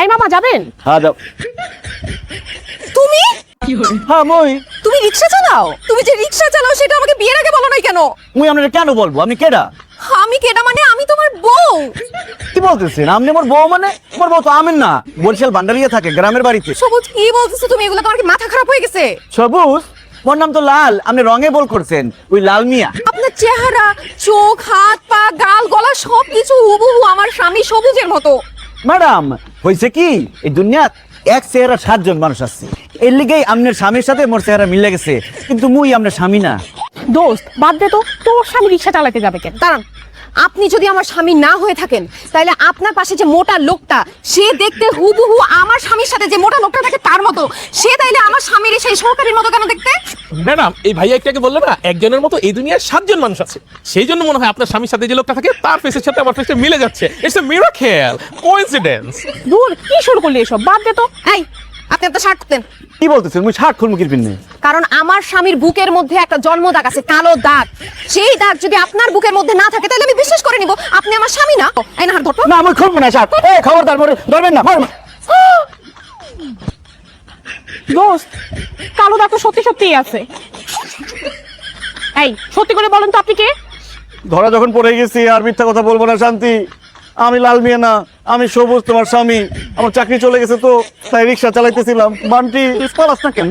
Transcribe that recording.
এই মামা যাবেন? হ্যাঁ যাও। তুমি হ্যাঁ মই তুমি রিকশা চালাও? তুমি যে রিকশা চালাও সেটা আমাকে বিয়ের আগে বলো নাই কেন? মুই আপনাকে কেন বলবো? আপনি কেডা? আমি কেডা মানে? আমি তোমার বউ। কি বলতেছেন? আপনি আমার বউ মানে? আমার বউ তো আমিন না, বরিশাল ভান্ডারিয়া থাকে গ্রামের বাড়িতে। সবুজ কি বলতেছো তুমি? এগুলো তোমার কি মাথা খারাপ হয়ে গেছে? সবুজ? মোর নাম তো লাল, আপনি রঙে বল করছেন, ওই লাল মিয়া। আপনার চেহারা, চোখ, হাত, পা, গাল, গলা সবকিছু হুবহু আমার স্বামী সবুজের মতো। ম্যাডাম হয়েছে কি, এই দুনিয়াত এক চেহারা 7 জন মানুষ আছে, এর লিগেই আপনার স্বামীর সাথে মোর চেহারা মিলে গেছে, কিন্তু মুই আপনার স্বামী না। দোস্ত বাদ দে তো, তোর স্বামী রিক্সা চালাতে যাবে কেন? দাঁড়ান, আপনি যদি আমার স্বামী না হয়ে থাকেন তাহলে আপনার পাশে যে মোটা লোকটা, সে দেখতে হুবহু আমার স্বামীর সাথে যে মোটা লোকটা থাকে তার মতো, সে তাইলে আমার স্বামীর সেই সহকারীর মতো কেন দেখতে? ম্যাডাম এই ভাইয়া একটাকে বললো না একজনের মতো এই দুনিয়ার 7 জন মানুষ আছে, সেই জন্য মনে হয় আপনার স্বামীর সাথে যে লোকটা থাকে তার ফেসের সাথে আমার ফেসটা মিলে যাচ্ছে। It's a miracle, coincidence. দূর, কি শুরু করলি এসব? বাদ দে তো। এই, আপনি একটা শার্ট খুলতেন। কি বলতেছেন? মুই শার্ট খুলবো কি পিন্নে? কারণ আমার স্বামীর বুকের মধ্যে একটা জন্ম দাগ আছে, কালো দাগ। সেই দাগ যদি আপনার বুকের মধ্যে না থাকে তাহলে আমি বিশ্বাস করে নিব আপনি আমার স্বামী না। এই না হাত ধরতো। না আমি খুলবো না শার্ট। এই খবরদার মোরে ধরবেন না। দোস্ত কালো দাগ তো সত্যি সত্যিই আছে। এই সত্যি করে বলেন তো আপনি কে? ধরা যখন পড়ে গেছি আর মিথ্যা কথা বলবো না শান্তি। আমি লাল মিয়া না, আমি সবুজ, তোমার স্বামী। আমার চাকরি চলে গেছে তো তাই রিক্সা চালাইতেছিলাম। বান্টি পালাস না কেন?